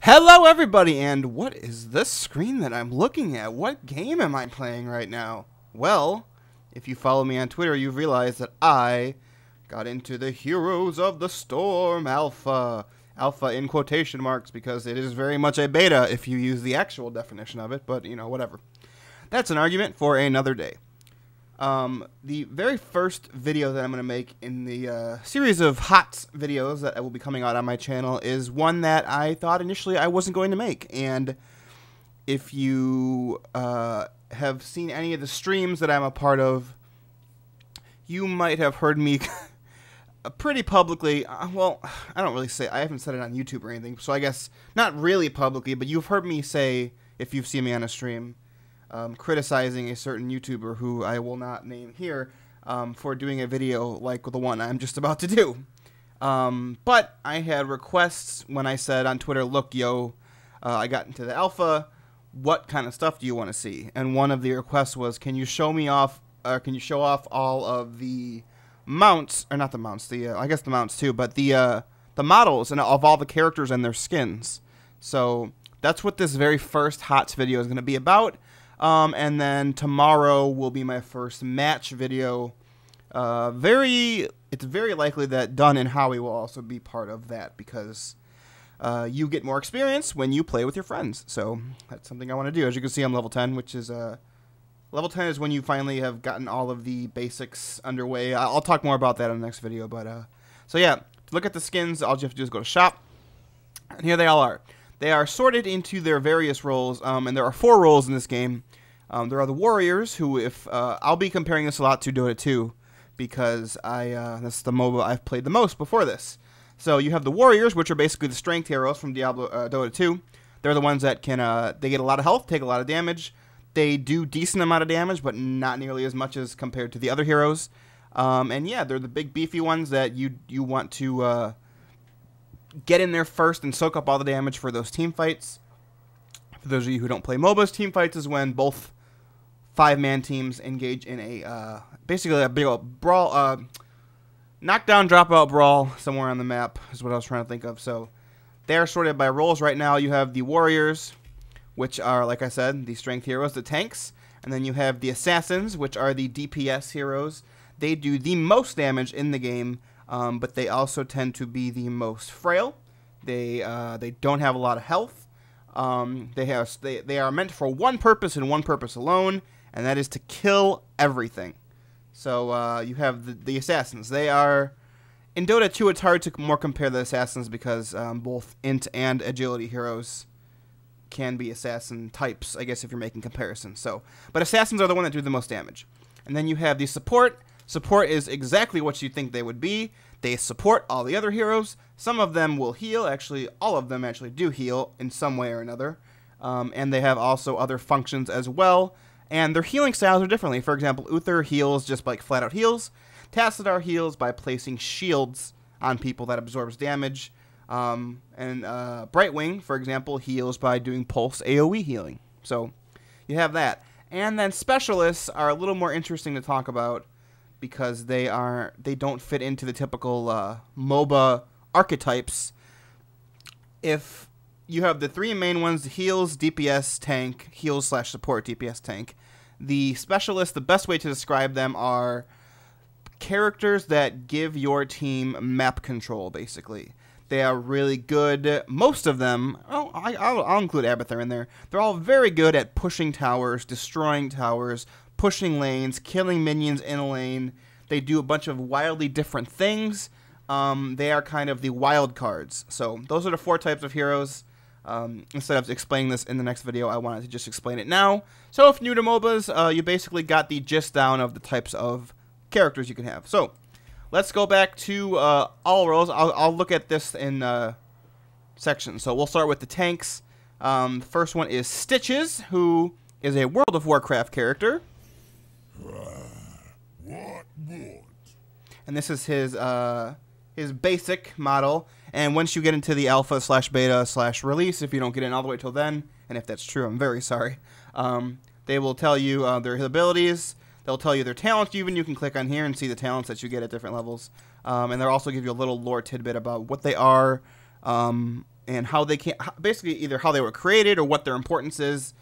Hello everybody, and what is this screen that I'm looking at? What game am I playing right now? Well, if you follow me on Twitter, you've realized that I got into the Heroes of the Storm Alpha. Alpha in quotation marks because it is very much a beta if you use the actual definition of it, but you know, whatever. That's an argument for another day. The very first video that I'm going to make in the series of HOTS videos that will be coming out on my channel is one that I thought initially I wasn't going to make. And if you have seen any of the streams that I'm a part of, you might have heard me pretty publicly, well, I don't really say, I haven't said it on YouTube or anything, so I guess not really publicly, but you've heard me say, if you've seen me on a stream, criticizing a certain YouTuber who I will not name here for doing a video like the one I'm just about to do. But I had requests when I said on Twitter, look, yo, I got into the alpha, what kind of stuff do you want to see? And one of the requests was, can you show me off, can you show off all of the mounts, or not the mounts, I guess the mounts too, but the models and of all the characters and their skins. So that's what this very first HOTS video is going to be about. And then tomorrow will be my first match video. It's very likely that Dunn and Howie will also be part of that because you get more experience when you play with your friends. So that's something I want to do. As you can see, I'm level 10, which is level 10 is when you finally have gotten all of the basics underway. I'll talk more about that in the next video. But so yeah, to look at the skins, all you have to do is go to shop, and here they all are. They are sorted into their various roles, and there are 4 roles in this game. There are the warriors, who, if I'll be comparing this a lot to Dota 2, because that's the MOBA I've played the most before this. So you have the warriors, which are basically the strength heroes from Dota 2. They're the ones that can they get a lot of health, take a lot of damage. They do decent amount of damage, but not nearly as much as compared to the other heroes. And yeah, they're the big beefy ones that you want to get in there first and soak up all the damage for those team fights. For those of you who don't play MOBAs, team fights is when both 5-man teams engage in a basically a big old brawl, knockdown, dropout brawl somewhere on the map is what I was trying to think of. So they are sorted by roles right now. You have the warriors, which are, like I said, the strength heroes, the tanks, and then you have the assassins, which are the DPS heroes. They do the most damage in the game. But they also tend to be the most frail. They don't have a lot of health. They are meant for one purpose and one purpose alone, and that is to kill everything. So you have the assassins. They are in Dota 2. It's hard to more compare the assassins because both int and agility heroes can be assassin types, I guess, if you're making comparisons. So, but assassins are the one that do the most damage. And then you have the support. Support is exactly what you think they would be. They support all the other heroes. Some of them will heal. Actually, all of them actually do heal in some way or another. And they have also other functions as well. And their healing styles are differently. For example, Uther heals just like flat out heals. Tassadar heals by placing shields on people that absorbs damage. And Brightwing, for example, heals by doing pulse AoE healing. So you have that. And then specialists are a little more interesting to talk about, because they don't fit into the typical MOBA archetypes. If you have the 3 main ones, heals, DPS, tank, heals / support, DPS, tank. The specialists, the best way to describe them are characters that give your team map control, basically. They are really good. Most of them, I'll include Abathur in there. They're all very good at pushing towers, destroying towers, pushing lanes, killing minions in a lane. They do a bunch of wildly different things. They are kind of the wild cards. So those are the 4 types of heroes. Instead of explaining this in the next video, I wanted to just explain it now. So if new to MOBAs, you basically got the gist down of the types of characters you can have. So let's go back to all roles. I'll look at this in sections. So we'll start with the tanks. The first one is Stitches, who is a World of Warcraft character. And this is his basic model. And once you get into the alpha / beta / release, if you don't get in all the way till then, and if that's true, I'm very sorry, they will tell you their abilities. They'll tell you their talents. Even you can click on here and see the talents that you get at different levels. And they'll also give you a little lore tidbit about what they are, and how they can basically either how they were created or what their importance is.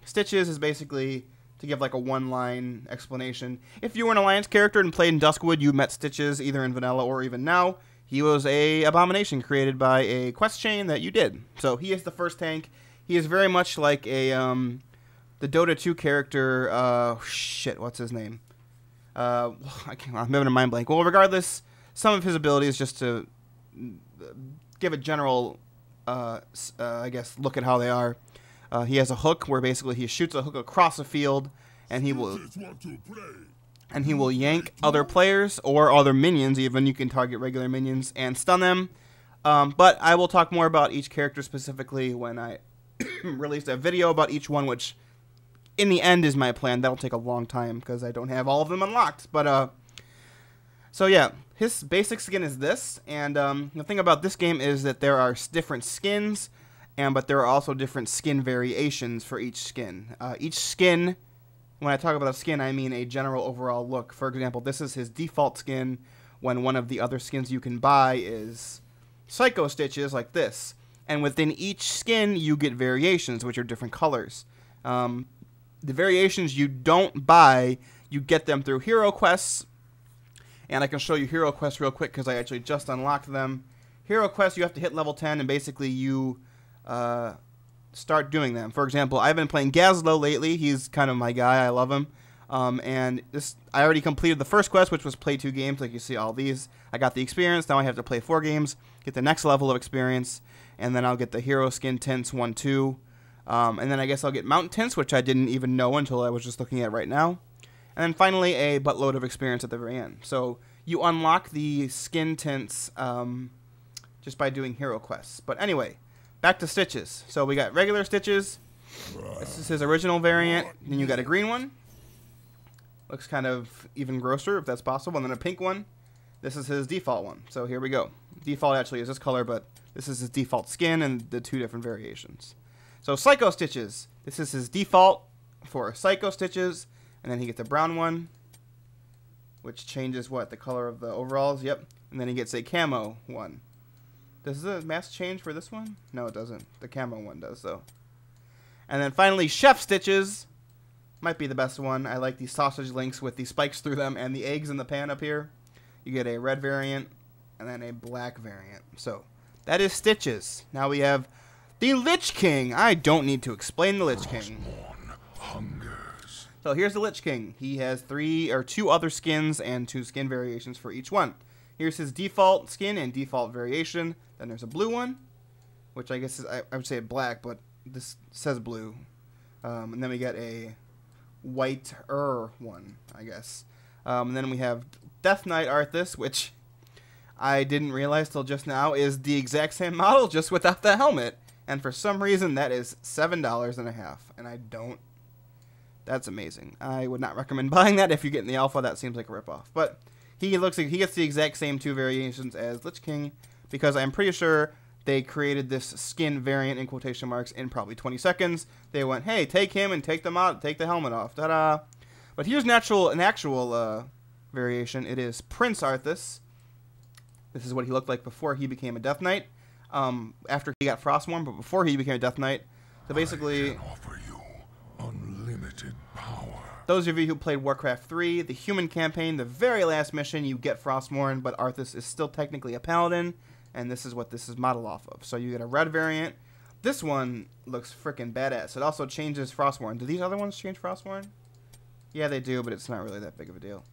Stitches is basically to give like a one-line explanation. If you were an Alliance character and played in Duskwood, you met Stitches either in vanilla or even now. He was a abomination created by a quest chain that you did. So he is the first tank. He is very much like a the Dota 2 character. Shit, what's his name? I'm having a mind blank. Well, regardless, some of his abilities, just to give a general, I guess, look at how they are. He has a hook where basically he shoots a hook across a field, and he will yank other players or other minions. Even you can target regular minions and stun them. But I will talk more about each character specifically when I release a video about each one, which in the end is my plan. That'll take a long time because I don't have all of them unlocked. But so yeah, his basic skin is this, and the thing about this game is that there are different skins. But there are also different skin variations for each skin. Each skin, when I talk about a skin, I mean a general overall look. For example, this is his default skin, when one of the other skins you can buy is Psycho Stitches, like this. And within each skin, you get variations, which are different colors. The variations you don't buy, you get them through hero quests. And I can show you hero quests real quick, because I actually just unlocked them. Hero quests, you have to hit level 10, and basically you start doing them. For example, I've been playing Gazlo lately. He's kind of my guy. I love him. And I already completed the first quest, which was play 2 games. Like you see all these. I got the experience. Now I have to play 4 games, get the next level of experience, and then I'll get the hero skin tints 1, 2. And then I guess I'll get mount tints, which I didn't even know until I was just looking at right now. And then finally a buttload of experience at the very end. So you unlock the skin tints just by doing hero quests. But anyway, back to Stitches. So we got regular Stitches. This is his original variant. Then you got a green one. Looks kind of even grosser, if that's possible. And then a pink one. This is his default one. So here we go. Default actually is this color, but this is his default skin and the 2 different variations. So Psycho Stitches. This is his default for Psycho Stitches. And then he gets a brown one, which changes what? The color of the overalls? Yep. And then he gets a camo one. Does the mask change for this one? No, it doesn't. The camo one does, though. And then finally, Chef Stitches. Might be the best one. I like these sausage links with the spikes through them and the eggs in the pan up here. You get a red variant and then a black variant. So, that is Stitches. Now we have the Lich King. I don't need to explain the Lich King. So, here's the Lich King. He has 2 other skins and 2 skin variations for each one. Here's his default skin and default variation. Then there's a blue one, which I guess is, I would say black, but this says blue. And then we got a white-er one, I guess. And then we have Death Knight Arthas, which I didn't realize till just now is the exact same model, just without the helmet. And for some reason, that is $7.50. And I don't... That's amazing. I would not recommend buying that. If you're getting the alpha, that seems like a ripoff. But he looks like he gets the exact same 2 variations as Lich King, because I'm pretty sure they created this skin variant in quotation marks in probably 20 seconds. They went, hey, take him and take the helmet off. Ta-da! But here's an actual variation. It is Prince Arthas. This is what he looked like before he became a Death Knight. After he got Frostmourne, but before he became a Death Knight. So basically, I can offer you unlimited power. Those of you who played Warcraft 3, the human campaign, the very last mission, you get Frostmourne, but Arthas is still technically a paladin, and this is what this is modeled off of. So you get a red variant. This one looks freaking badass. It also changes Frostmourne. Do these other ones change Frostmourne? Yeah, they do, but it's not really that big of a deal.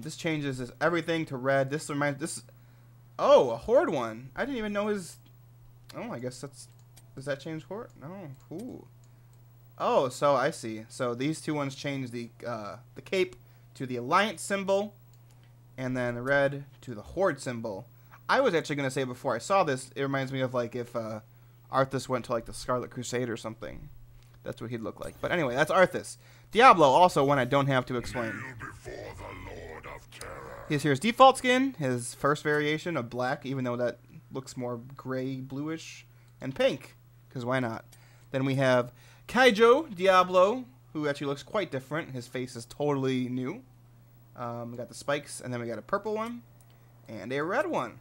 This changes everything to red. This reminds... Oh, a Horde one. I didn't even know his... Oh, I guess that's... Does that change Horde? No. Ooh. Oh, so I see. So these 2 ones change the cape to the Alliance symbol, and then the red to the Horde symbol. I was actually going to say before I saw this, it reminds me of like if Arthas went to like the Scarlet Crusade or something. That's what he'd look like. But anyway, that's Arthas. Diablo, also one I don't have to explain. Here's his default skin, his first variation of black, even though that looks more gray, bluish, and pink, because why not? Then we have Kaijo Diablo, who actually looks quite different. His face is totally new. We got the spikes, and then we got a purple one, and a red one.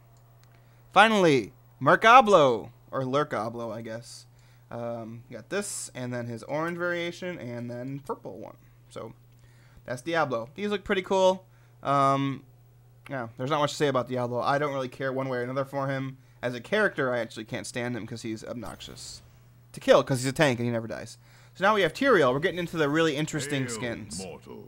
Finally, Mercablo. or Lurkablo, I guess. You got this, and then his orange variation, and then purple one. So that's Diablo. These look pretty cool. Yeah, there's not much to say about Diablo. I don't really care one way or another for him. As a character, I actually can't stand him because he's obnoxious to kill because he's a tank and he never dies. So now we have Tyrael. We're getting into the really interesting skins. Mortal.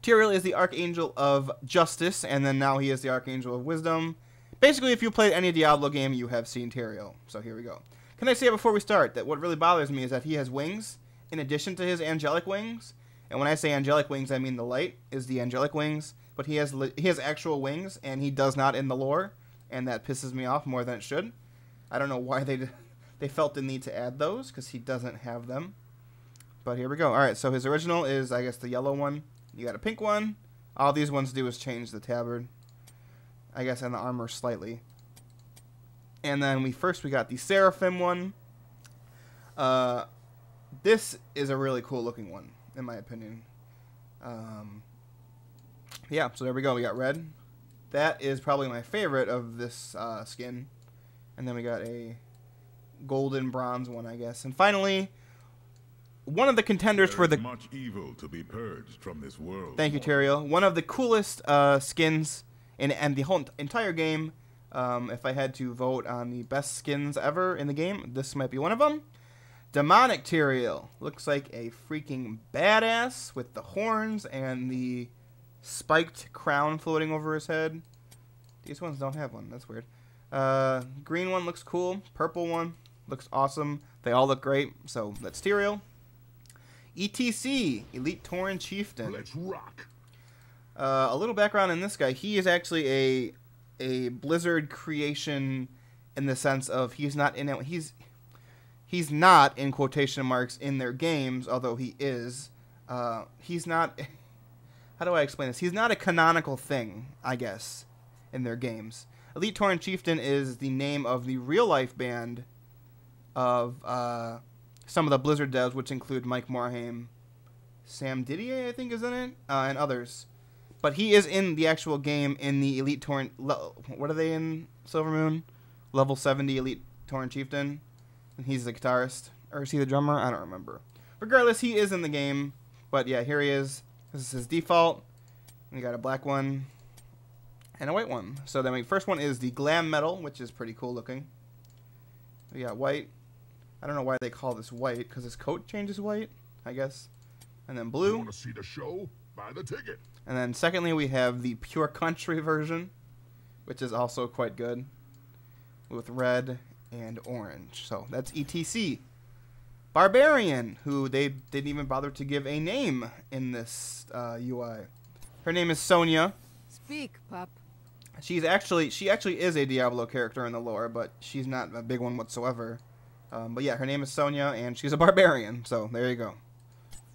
Tyrael is the Archangel of Justice, and then now he is the Archangel of Wisdom. Basically, if you played any Diablo game, you have seen Tyrael. So here we go. Can I say before we start that what really bothers me is that he has wings in addition to his angelic wings. And when I say angelic wings, I mean the light is the angelic wings. But he has actual wings, and he does not in the lore, and that pisses me off more than it should. I don't know why they felt the need to add those, because he doesn't have them. But here we go. All right, so his original is, I guess, the yellow one. You got a pink one. All these ones do is change the tabard, I guess, and the armor slightly. And then we got the Seraphim one. This is a really cool looking one, in my opinion. Yeah, so there we go. We got red. That is probably my favorite of this skin. And then we got a golden bronze one, I guess. And finally, one of the contenders for the... much evil to be purged from this world. Thank you, Tyrael. One of the coolest skins in the whole entire game. If I had to vote on the best skins ever in the game, this might be one of them. Demonic Tyrael. Looks like a freaking badass with the horns and the spiked crown floating over his head. These ones don't have one. That's weird. Green one looks cool. Purple one looks awesome. They all look great. So that's Tyrael. ETC, Elite Tauren Chieftain. Let's rock. A little background on this guy. He is actually a Blizzard creation in the sense of he's not in quotation marks in their games, although he is. He's not. How do I explain this? He's not a canonical thing, I guess, in their games. Elite Tauren Chieftain is the name of the real-life band of some of the Blizzard devs, which include Mike Morhaime, Sam Didier, I think, is in it, and others. But he is in the actual game in the Elite Tauren... What are they in, Silvermoon? Level 70 Elite Tauren Chieftain. And he's the guitarist. Or is he the drummer? I don't remember. Regardless, he is in the game. But yeah, here he is. This is his default. We got a black one and a white one. So then the first one is the Glam Metal, which is pretty cool looking. We got white. I don't know why they call this white, because his coat changes white, I guess. And then blue. You want to see the show? Buy the ticket. And then secondly, we have the Pure Country version, which is also quite good, with red and orange. So that's ETC. Barbarian, who they didn't even bother to give a name in this UI. Her name is Sonya. Speak, pup. She actually is a Diablo character in the lore, but she's not a big one whatsoever. But yeah, her name is Sonya, and she's a barbarian. So there you go.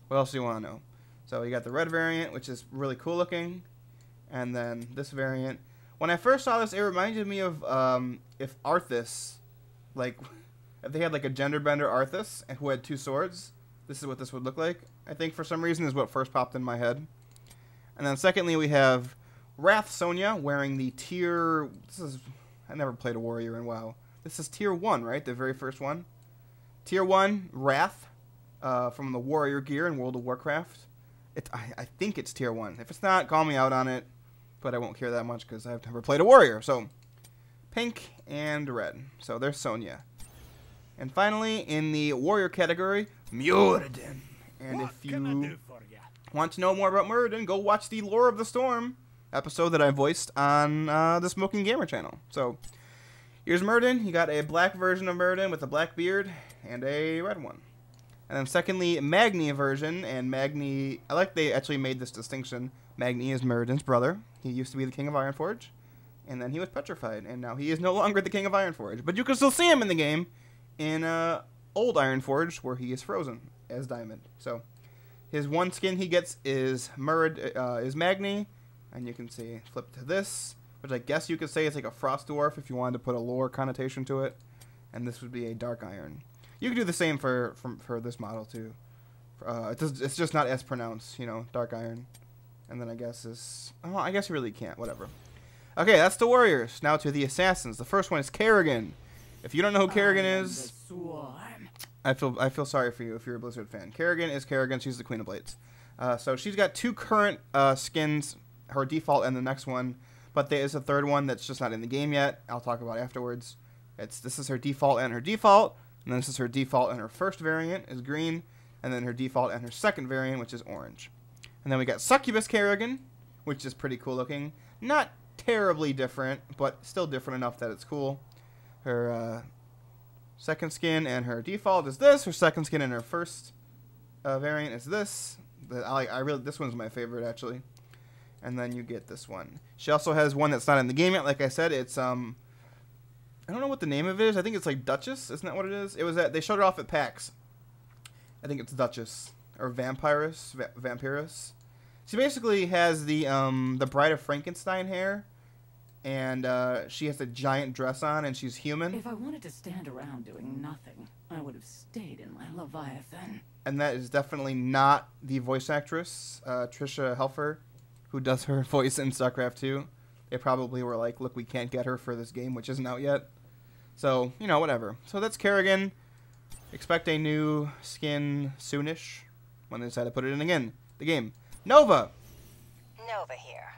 What else do you want to know? So you got the red variant, which is really cool looking, and then this variant. When I first saw this, it reminded me of if Arthas, like, if they had like a gender bender Arthas and who had two swords, this is what this would look like. I think for some reason is what first popped in my head. And then secondly, we have Wrath Sonya wearing the tier. I never played a warrior in WoW. This is tier 1, right? The very first one. Tier 1 Wrath from the warrior gear in World of Warcraft. I think it's tier 1. If it's not, call me out on it. But I won't care that much because I've never played a warrior. So pink and red. So there's Sonya. And finally, in the warrior category, Muradin. And if you want to know more about Muradin, go watch the Lore of the Storm episode that I voiced on the Smoking Gamer channel. So here's Muradin. You got a black version of Muradin with a black beard and a red one. And then secondly, Magni version. And Magni, I like they actually made this distinction. Magni is Muradin's brother. He used to be the king of Ironforge. And then he was petrified. And now he is no longer the king of Ironforge. But you can still see him in the game in old Ironforge, where he is frozen as Diamond. So his one skin he gets is Magni. And you can see, flip to this, which I guess you could say is like a Frost Dwarf if you wanted to put a lore connotation to it. And this would be a Dark Iron. You can do the same for this model too. It's just not as pronounced, you know, Dark Iron. And then I guess I guess you really can't. Whatever. Okay, that's the warriors. Now to the assassins. The first one is Kerrigan. If you don't know who Kerrigan is, Swarm. I feel sorry for you if you're a Blizzard fan. Kerrigan is Kerrigan. She's the Queen of Blades. So she's got 2 current skins, her default and the next one. But there is a third one that's just not in the game yet. I'll talk about it afterwards. This is her default and her default. And then this is her default and her first variant is green. And then her default and her second variant, which is orange. And then we got Succubus Kerrigan, which is pretty cool looking. Not terribly different, but still different enough that it's cool. Her second skin and her default is this. Her second skin and her first variant is this. This one's my favorite, actually. And then you get this one. She also has one that's not in the game yet. Like I said, it's I don't know what the name of it is. I think it's like Duchess. Isn't that what it is? It was they showed it off at PAX. I think it's Duchess or Vampirus. She basically has the Bride of Frankenstein hair, and she has a giant dress on, and she's human. If I wanted to stand around doing nothing, I would have stayed in my Leviathan. And that is definitely not the voice actress, Trisha Helfer, who does her voice in StarCraft 2. They probably were like, look, we can't get her for this game, which isn't out yet. So, you know, whatever. So that's Kerrigan. Expect a new skin soonish when they decide to put it in again. The game. Nova. Nova here.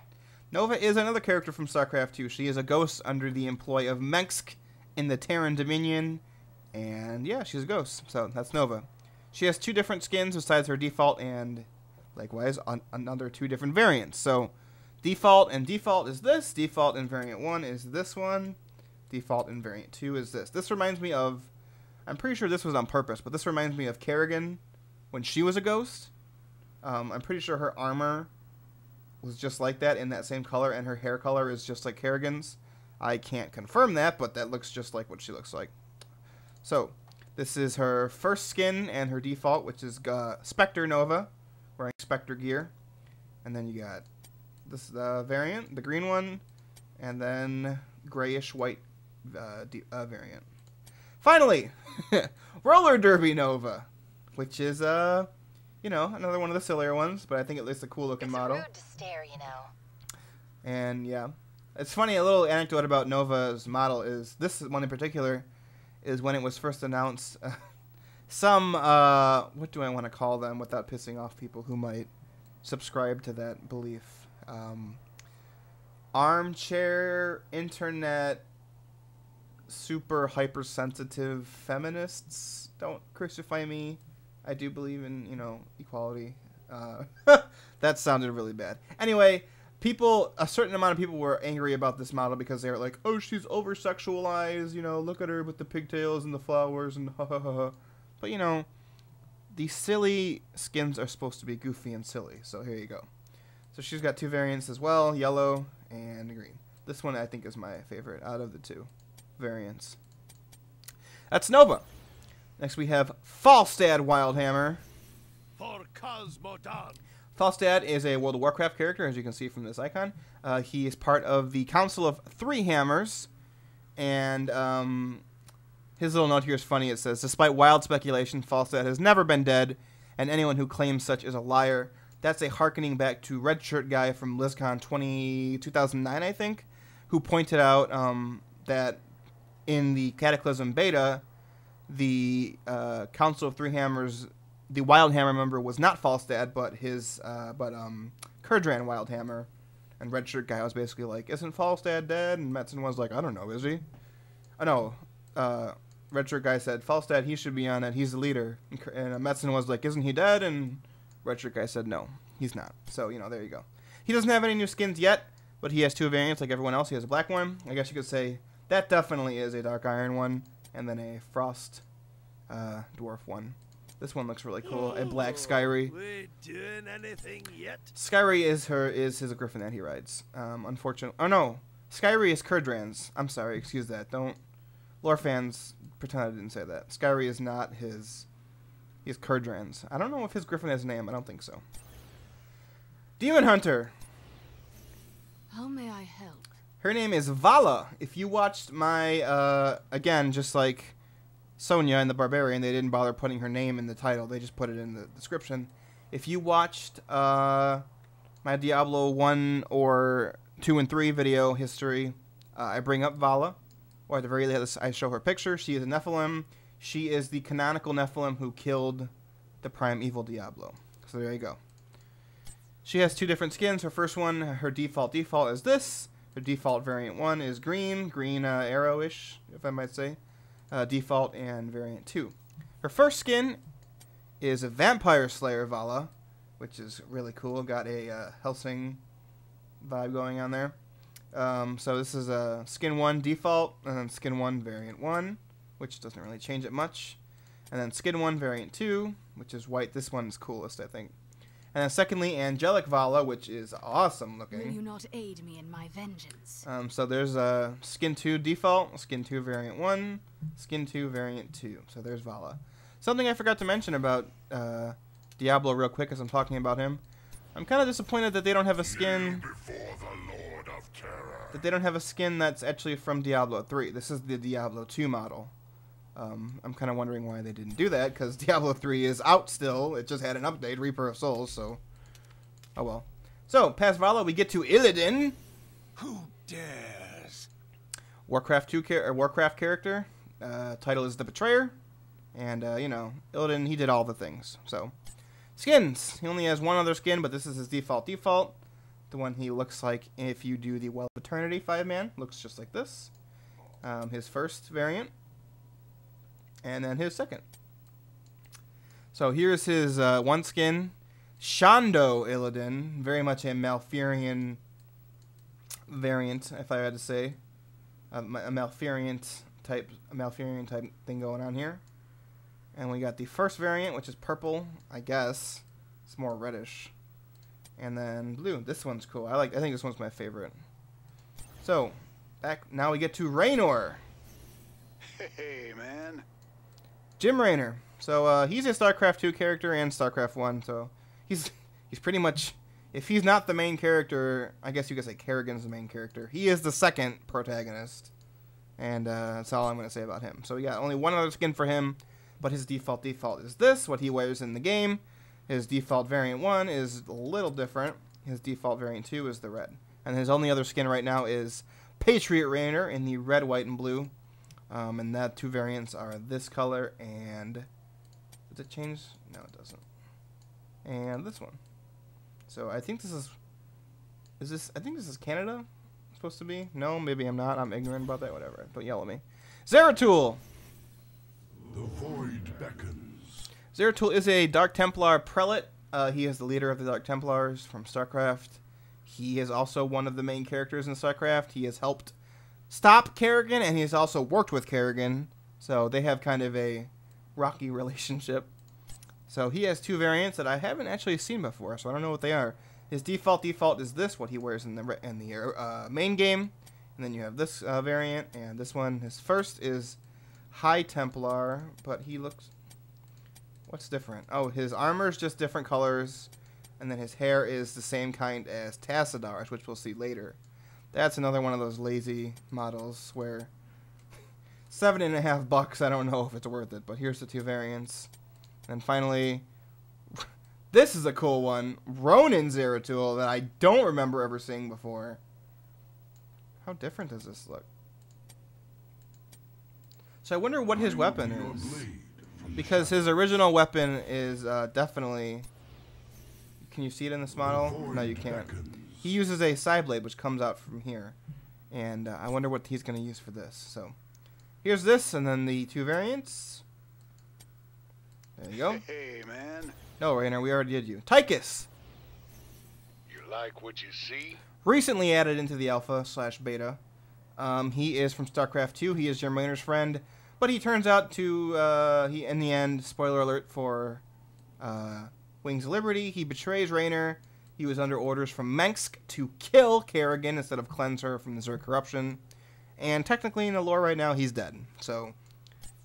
Nova is another character from StarCraft 2. She is a ghost under the employ of Mengsk in the Terran Dominion. And yeah, she's a ghost. So that's Nova. She has 2 different skins besides her default and likewise another 2 different variants. So default and default is this. Default and variant 1 is this one. Default and variant 2 is this. This reminds me of, I'm pretty sure this was on purpose, but this reminds me of Kerrigan when she was a ghost. I'm pretty sure her armor was just like that in that same color, and her hair color is just like Kerrigan's. I can't confirm that, but that looks just like what she looks like. So this is her first skin and her default, which is Spectre Nova, wearing Spectre gear. And then you got this variant, the green one, and then grayish white variant. Finally, Roller Derby Nova, which is, you know, another one of the sillier ones, but I think at least a cool looking model. Rude to stare, you know. And yeah, it's funny, a little anecdote about Nova's model is, this one in particular, is when it was first announced, what do I want to call them without pissing off people who might subscribe to that belief? Armchair internet super hypersensitive feminists. Don't crucify me. I do believe in, you know, equality. That sounded really bad. Anyway, a certain amount of people were angry about this model because they were like, oh, she's over-sexualized, you know, look at her with the pigtails and the flowers and ha ha ha ha. But, you know, these silly skins are supposed to be goofy and silly, so here you go. So she's got 2 variants as well, yellow and green. This one I think is my favorite out of the 2 variants. That's Nova. Next we have Falstad Wildhammer. For Cosmodan. Falstad is a World of Warcraft character, as you can see from this icon. He is part of the Council of 3 Hammers, and his little note here is funny. It says, despite wild speculation, Falstad has never been dead, and anyone who claims such is a liar. That's a hearkening back to Red Shirt Guy from BlizzCon 2009, I think, who pointed out that in the Cataclysm beta, the Council of 3 Hammers, the Wildhammer member was not Falstad, but Kurdran Wildhammer. And Red Shirt Guy was basically like, isn't Falstad dead? And Metzen was like, I don't know, is he? Oh, no. Red Shirt Guy said, Falstad, he should be on it. He's the leader. And Metzen was like, isn't he dead? And Red Shirt Guy said, no, he's not. So, you know, there you go. He doesn't have any new skins yet, but he has 2 variants like everyone else. He has a black one. I guess you could say that definitely is a Dark Iron one. And then a Frost Dwarf one. This one looks really cool. A black Skyrie. We doing anything yet? Skyrie is his griffin that he rides. Unfortunately, oh no, Skyrie is Kurdran's. I'm sorry, excuse that. Don't lore fans pretend I didn't say that. Skyrie is not his. He's Kurdran's. I don't know if his griffin has a name. I don't think so. Demon Hunter. How may I help? Her name is Vala. If you watched my again, just like Sonya and the Barbarian, they didn't bother putting her name in the title. They just put it in the description. If you watched my Diablo 1 or 2 and 3 video history, I bring up Vala, or at the very least, I show her picture. She is a Nephilim. She is the canonical Nephilim who killed the primeval Diablo. So there you go. She has 2 different skins. Her first one, her default is this. Her default variant 1 is green arrow-ish, if I might say. Default and variant 2. Her first skin is a Vampire Slayer Vala, which is really cool. Got a Helsing vibe going on there. So this is a skin 1 default, and then skin 1 variant 1, which doesn't really change it much. And then skin 1 variant 2, which is white. This one's coolest, I think. And then secondly, Angelic Vala, which is awesome looking. Will you not aid me in my vengeance? So there's a skin 2 default, skin 2 variant 1, skin 2 variant 2. So there's Vala. Something I forgot to mention about Diablo real quick as I'm talking about him. I'm kind of disappointed that they don't have a skin. That they don't have a skin that's actually from Diablo 3. This is the Diablo 2 model. I'm kind of wondering why they didn't do that, because Diablo 3 is out still. It just had an update, Reaper of Souls, so... Oh well. So, past Vala, we get to Illidan. Who dares? Warcraft character. Title is The Betrayer. And, you know, Illidan, he did all the things. So, skins. He only has one other skin, but this is his default. The one he looks like if you do the Well of Eternity 5-man. Looks just like this. His first variant. And then his second. So here's his one skin. Shondo Illidan. Very much a Malfurion variant, if I had to say. A Malfurion type thing going on here. And we got the first variant, which is purple, I guess. It's more reddish. And then blue. This one's cool. I think this one's my favorite. So, now we get to Raynor. Hey, man. Jim Raynor. So he's a StarCraft 2 character and StarCraft 1. So he's pretty much, if he's not the main character, I guess you could say Kerrigan's the main character. He is the second protagonist, and that's all I'm going to say about him. So we got only one other skin for him, but his default is this, what he wears in the game. His default variant 1 is a little different. His default variant 2 is the red, and his only other skin right now is Patriot Raynor in the red, white, and blue. And that 2 variants are this color and... Does it change? No, it doesn't. And this one. So I think this is... I think this is Canada? Supposed to be? No, maybe I'm not. I'm ignorant about that. Whatever. Don't yell at me. Zeratul! The void beckons. Zeratul is a Dark Templar prelate. He is the leader of the Dark Templars from StarCraft. He is also one of the main characters in StarCraft. He has helped stop Kerrigan, and he's also worked with Kerrigan, so they have kind of a rocky relationship. So he has 2 variants that I haven't actually seen before, so I don't know what they are. His default is this, what he wears in the main game, and then you have this variant, and this one. His first is High Templar, but he looks... What's different? Oh, his armor is just different colors, and then his hair is the same kind as Tassadar's, which we'll see later. That's another one of those lazy models where $7.50, I don't know if it's worth it, but here's the 2 variants. And finally, this is a cool one, Ronin Zeratul, that I don't remember ever seeing before. How different does this look? So I wonder what his weapon is. Because his original weapon is definitely... Can you see it in this model? No, you can't. He uses a side blade, which comes out from here. And I wonder what he's going to use for this. So, here's this, and then the 2 variants. There you go. Hey, man. No, Raynor, we already did you. Tychus! You like what you see? Recently added into the alpha/beta. He is from StarCraft 2. He is Jim Raynor's friend. But he turns out to, in the end, spoiler alert for Wings of Liberty, he betrays Raynor. He was under orders from Mengsk to kill Kerrigan instead of cleanse her from the Zerg corruption. And technically in the lore right now, he's dead. So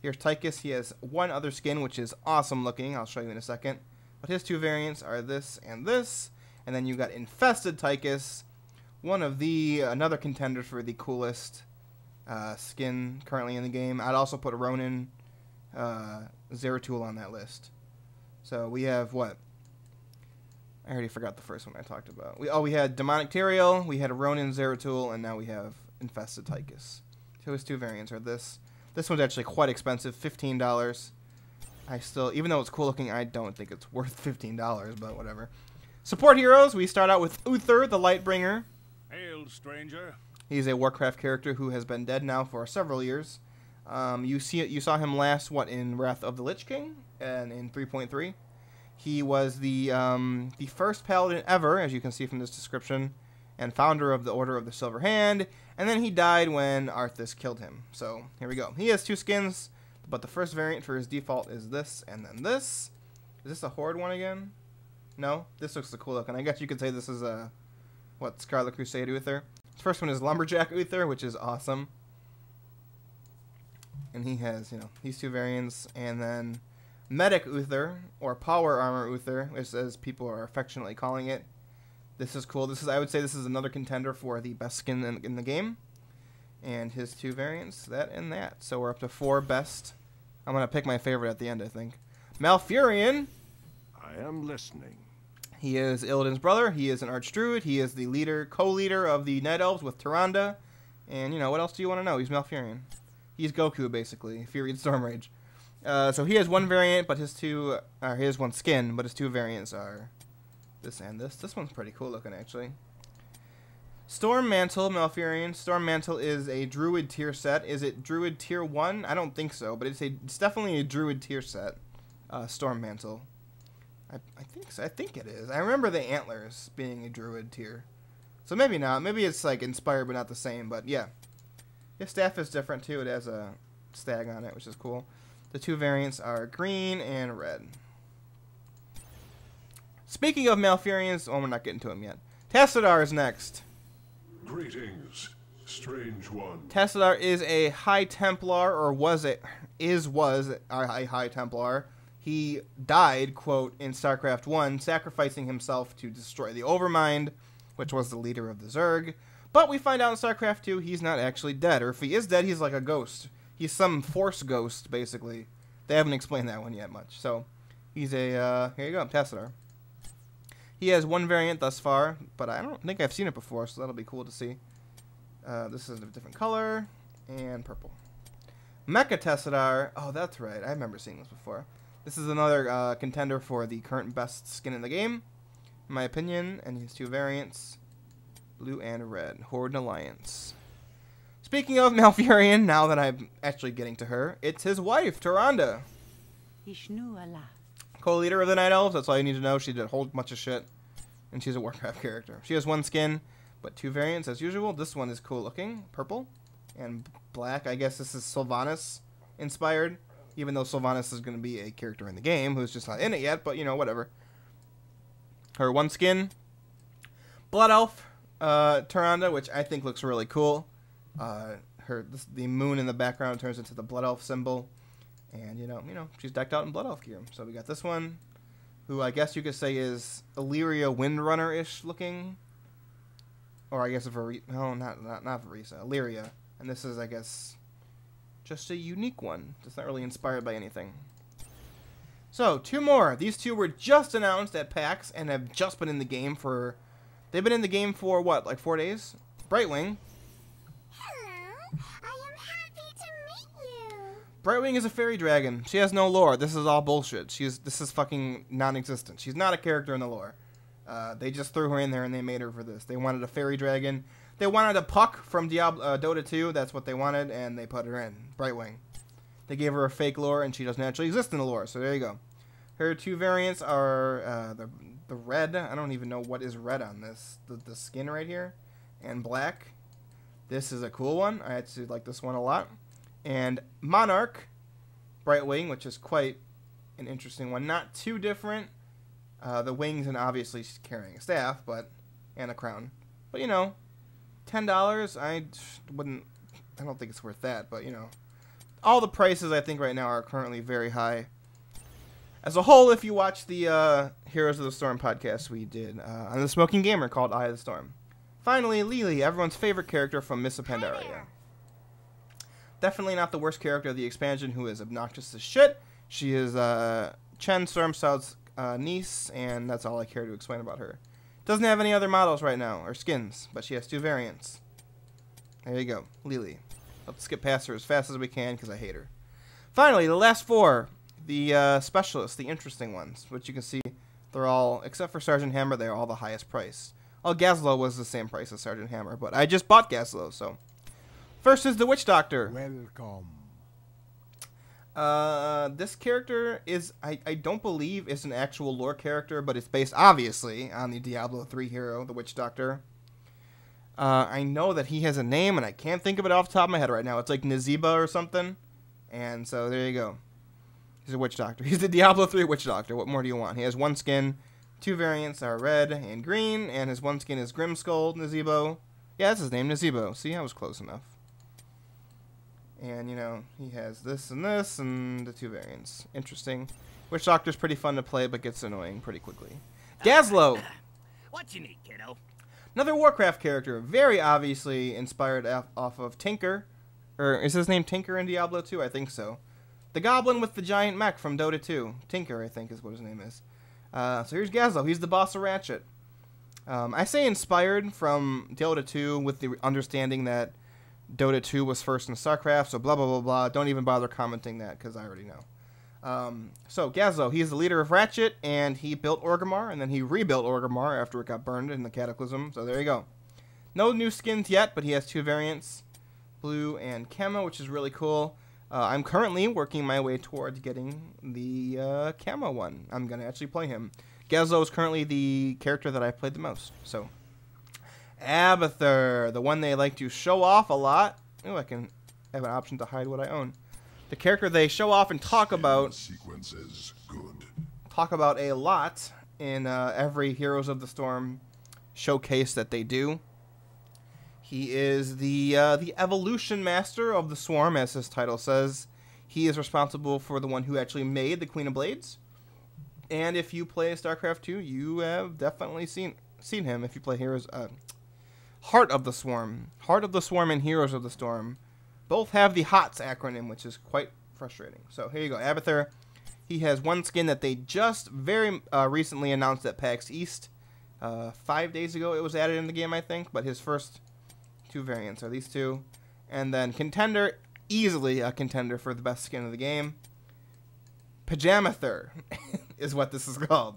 here's Tychus. He has one other skin, which is awesome looking. I'll show you in a second. But his 2 variants are this and this. And then you got Infested Tychus, another contender for the coolest skin currently in the game. I'd also put Ronin Zeratul on that list. So we have what? I already forgot the first one I talked about. We had Demonic Teriel, we had Ronin Zeratul, and now we have Infested Tychus. So his 2 variants are this. This one's actually quite expensive, $15. I still, even though it's cool looking, I don't think it's worth $15, but whatever. Support heroes, we start out with Uther, the Lightbringer. Hail, stranger. He's a Warcraft character who has been dead now for several years. You saw him last, in Wrath of the Lich King, and in 3.3. He was the first paladin ever, as you can see from this description, and founder of the Order of the Silver Hand, and then he died when Arthas killed him. So, here we go. He has 2 skins, but the first variant for his default is this, and then this. Is this a Horde one again? No? This looks the cool look, and I guess you could say this is a, Scarlet Crusade Uther. The first one is Lumberjack Uther, which is awesome. And he has, these 2 variants, and then Medic Uther, or Power Armor Uther, which as people are affectionately calling it. This is cool. I would say this is another contender for the best skin in the game. And his 2 variants, that and that. So we're up to 4 best. I'm going to pick my favorite at the end, I think. Malfurion. I am listening. He is Illidan's brother. He is an Archdruid. He is the co-leader of the Night Elves with Tyrande. And, what else do you want to know? He's Malfurion. He's Goku, basically, if you read Stormrage. So he has 1 variant, but he has 1 skin, but his 2 variants are this and this. This one's pretty cool looking, actually. Storm Mantle, Malfurion. Storm Mantle is a Druid tier set. Is it Druid tier 1? I don't think so, but it's definitely a Druid tier set. Storm Mantle. I think so. I think it is. I remember the antlers being a Druid tier. So maybe not. Maybe it's inspired but not the same, but yeah. His staff is different too. It has a stag on it, which is cool. The 2 variants are green and red. Speaking of Malfurions, we're not getting to him yet. Tassadar is next. Greetings, strange one. Tassadar is a High Templar, or was a High Templar. He died, quote, in StarCraft 1, sacrificing himself to destroy the Overmind, which was the leader of the Zerg. But we find out in StarCraft 2 he's not actually dead, or if he is dead, he's like a ghost. He's some Force ghost, basically. They haven't explained that one yet much. So, he's here you go, Tassadar. He has 1 variant thus far, but I don't think I've seen it before, so that'll be cool to see. This is a different color, and purple. Mecha Tassadar, oh, that's right, I remember seeing this before. This is another contender for the current best skin in the game, in my opinion, and he has 2 variants, blue and red, Horde and Alliance. Speaking of Malfurion, now that I'm actually getting to her, it's his wife, Tyrande. Co-leader of the Night Elves, that's all you need to know. She did a whole bunch of shit, and she's a Warcraft character. She has 1 skin, but 2 variants as usual. This one is cool looking, purple and black. I guess this is Sylvanas inspired, even though Sylvanas is going to be a character in the game who's just not in it yet, but whatever. Her 1 skin, Blood Elf, Tyrande, which I think looks really cool. The moon in the background turns into the Blood Elf symbol. And, she's decked out in Blood Elf gear. So we got this one, who I guess you could say is Illyria Windrunner-ish looking. Or I guess no, not Varisa, Illyria. And this is, I guess, just a unique one. It's not really inspired by anything. So, 2 more. These 2 were just announced at PAX and have just been in the game for... They've been in the game for, what, like 4 days? Brightwing. Brightwing is a fairy dragon. She has no lore. This is all bullshit. This is fucking non-existent. She's not a character in the lore. They just threw her in there and they made her for this. They wanted a fairy dragon. They wanted a Puck from Dota 2. That's what they wanted, and they put her in. Brightwing. They gave her a fake lore, and she doesn't actually exist in the lore. So there you go. Her 2 variants are the red. I don't even know what is red on this. The skin right here. And black. This is a cool one. I actually like this one a lot. And Monarch, Brightwing, which is quite an interesting one. Not too different. The wings, and obviously she's carrying a staff, and a crown. But, $10, I don't think it's worth that, but, all the prices, I think, right now are currently very high. As a whole, if you watch the Heroes of the Storm podcast we did on the Smoking Gamer called Eye of the Storm. Finally, Lily, everyone's favorite character from Mists of Pandaria. Definitely not the worst character of the expansion, who is obnoxious as shit. She is Chen Stormstout's niece, and that's all I care to explain about her. Doesn't have any other models right now, or skins, but she has 2 variants. There you go, Lily. Let's skip past her as fast as we can because I hate her. Finally, the last 4. The specialists, the interesting ones, which you can see they're all, except for Sergeant Hammer, they're all the highest price. Oh, Gazlowe was the same price as Sergeant Hammer, but I just bought Gazlowe, so. First is the Witch Doctor. Welcome. This character is, I don't believe is an actual lore character, but it's based, obviously, on the Diablo 3 hero, the Witch Doctor. I know that he has a name, and I can't think of it off the top of my head right now. It's like Naziba or something. And so, there you go. He's a Witch Doctor. He's the Diablo 3 Witch Doctor. What more do you want? He has 1 skin. 2 variants are red and green, and his 1 skin is Grimskull Nazeebo. Yeah, that's his name, Nazeebo. See, I was close enough. And, you know, he has this and the 2 variants. Interesting. Witch Doctor's pretty fun to play, but gets annoying pretty quickly. Gazlowe! What you need, kiddo? Another Warcraft character, very obviously inspired off of Tinker. Or is his name Tinker in Diablo 2? I think so. The goblin with the giant mech from Dota 2. Tinker, I think, is what his name is. So here's Gazlowe. He's the boss of Ratchet. I say inspired from Dota 2 with the understanding that Dota 2 was first in StarCraft, so blah, blah, blah, blah. Don't even bother commenting that, because I already know. So Gazlowe, he's the leader of Ratchet, and he built Orgrimmar, and then he rebuilt Orgrimmar after it got burned in the Cataclysm. So there you go. No new skins yet, but he has 2 variants, blue and camo, which is really cool. I'm currently working my way towards getting the camo one. I'm going to actually play him. Gazlowe is currently the character that I've played the most. So, Abathur, the one they like to show off a lot. Oh, I can have an option to hide what I own. The character they show off and talk about. Sequences good. Talk about a lot in every Heroes of the Storm showcase that they do. He is the evolution master of the Swarm, as his title says. He is responsible for the one who actually made the Queen of Blades. And if you play StarCraft 2, you have definitely seen him. If you play Heroes, Heart of the Swarm, and Heroes of the Storm, both have the HOTS acronym, which is quite frustrating. So here you go, Abathur. He has 1 skin that they just very recently announced at PAX East. 5 days ago, it was added in the game, I think. But his first 2 variants are these 2. And then Contender, easily a contender for the best skin of the game. Pajamathur is what this is called.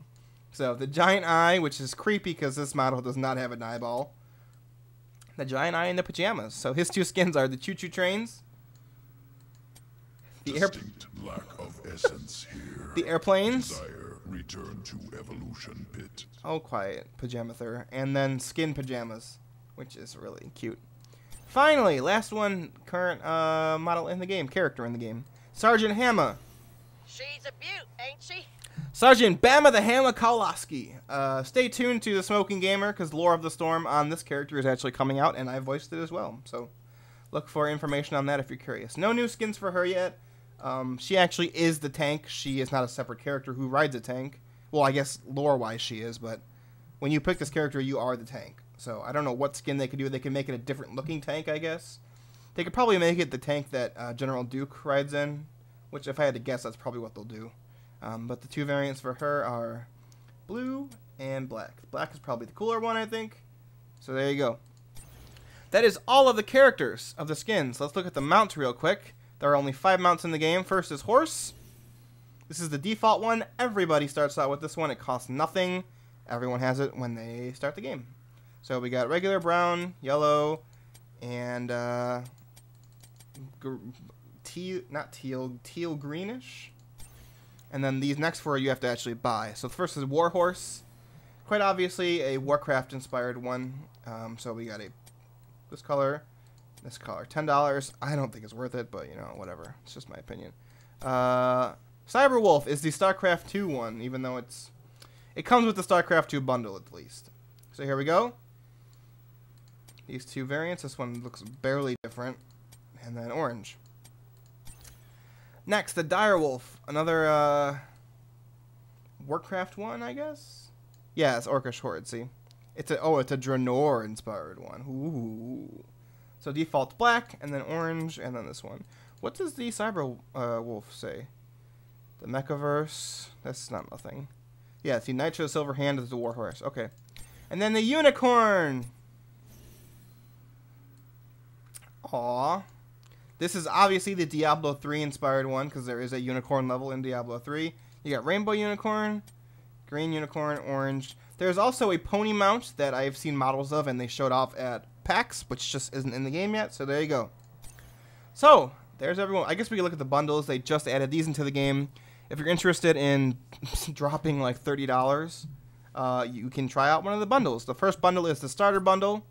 So the giant eye, which is creepy because this model does not have an eyeball. The giant eye and the pajamas. So his 2 skins are the choo-choo trains. The Distinct lack of essence here. The airplanes. Desire return to evolution pit. Oh, quiet. Pajamathur. And then skin pajamas, which is really cute. Finally, last one, current model in the game, character in the game. Sergeant Hammer. She's a beaut, ain't she? Sergeant Bama the Hammer Kowalski. Stay tuned to the Smoking Gamer, because Lore of the Storm on this character is actually coming out, and I voiced it as well. So look for information on that if you're curious. No new skins for her yet. She actually is the tank. She is not a separate character who rides a tank. Well, I guess lore-wise she is, but when you pick this character, you are the tank. So I don't know what skin they could do. They could make it a different-looking tank, I guess. They could probably make it the tank that General Duke rides in, which if I had to guess, that's probably what they'll do. But the 2 variants for her are blue and black. Black is probably the cooler one, I think. So there you go. That is all of the characters of the skins. Let's look at the mounts real quick. There are only 5 mounts in the game. First is Horse. This is the default one. Everybody starts out with this one. It costs nothing. Everyone has it when they start the game. So we got regular brown, yellow, and teal greenish. And then these next 4 you have to actually buy. So the first is Warhorse. Quite obviously a Warcraft inspired one. So we got this color, $10. I don't think it's worth it, but you know, whatever. It's just my opinion. Cyberwolf is the StarCraft 2 one, even though it comes with the StarCraft 2 bundle at least. So here we go. These 2 variants. This one looks barely different. And then orange. Next, the Direwolf. Another Warcraft one, I guess? Yeah, it's Orcish Horde, see? It's a Draenor inspired one. Ooh. So default black, and then orange, and then this one. What does the Cyber Wolf say? The Mechaverse. That's not nothing. Yeah, see, Nitro Silver Hand is the Warhorse. Okay. And then the Unicorn. Aww. This is obviously the Diablo 3 inspired one because there is a unicorn level in Diablo 3. You got rainbow unicorn, green unicorn, orange. There's also a pony mount that I've seen models of and they showed off at PAX, which just isn't in the game yet. So there you go. So there's everyone. I guess we can look at the bundles. They just added these into the game. If you're interested in dropping like $30, you can try out one of the bundles. The first bundle is the starter bundle.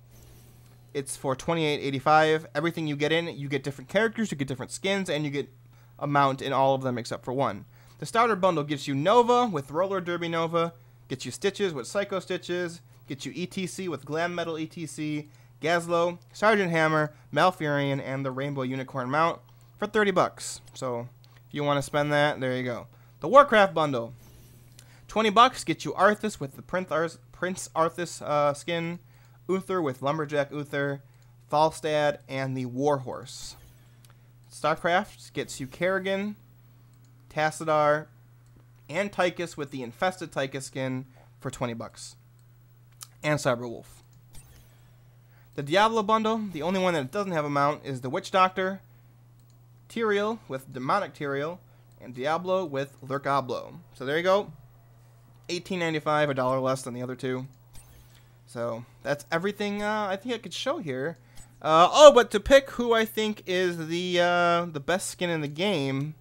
It's for $28.85. Everything you get in, you get different characters, you get different skins, and you get a mount in all of them except for one. The starter bundle gets you Nova with Roller Derby Nova, gets you Stitches with Psycho Stitches, gets you ETC with Glam Metal ETC, Gazlo, Sergeant Hammer, Malfurion, and the Rainbow Unicorn mount for $30. So if you want to spend that, there you go. The Warcraft bundle, $20 gets you Arthas with the Prince Arthas skin, Uther with Lumberjack Uther, Falstad, and the Warhorse. StarCraft gets you Kerrigan, Tassadar, and Tychus with the Infested Tychus skin for $20. And Cyberwolf. The Diablo bundle, the only one that doesn't have a mount, is the Witch Doctor, Tyrael with Demonic Tyrael, and Diablo with Lurkablo. So there you go. $18.95, $1 less than the other two. So that's everything I think I could show here. Oh, but to pick who I think is the best skin in the game,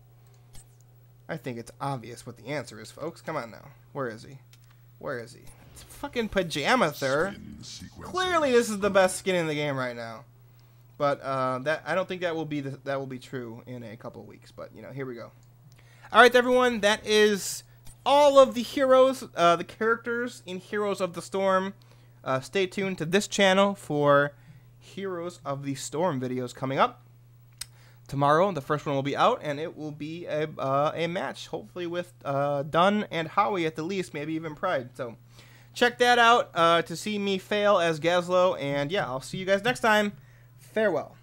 I think it's obvious what the answer is, folks. Come on now. Where is he? Where is he? It's fucking Pajamather. Clearly, this is the best skin in the game right now. But that I don't think that will be true in a couple of weeks. But you know, here we go. All right, everyone. That is all of the heroes, the characters in Heroes of the Storm. Stay tuned to this channel for Heroes of the Storm videos coming up. Tomorrow, the first one will be out, and it will be a match, hopefully with Dunn and Howie at the least, maybe even Pride. So check that out to see me fail as Gazlo, and yeah, I'll see you guys next time. Farewell.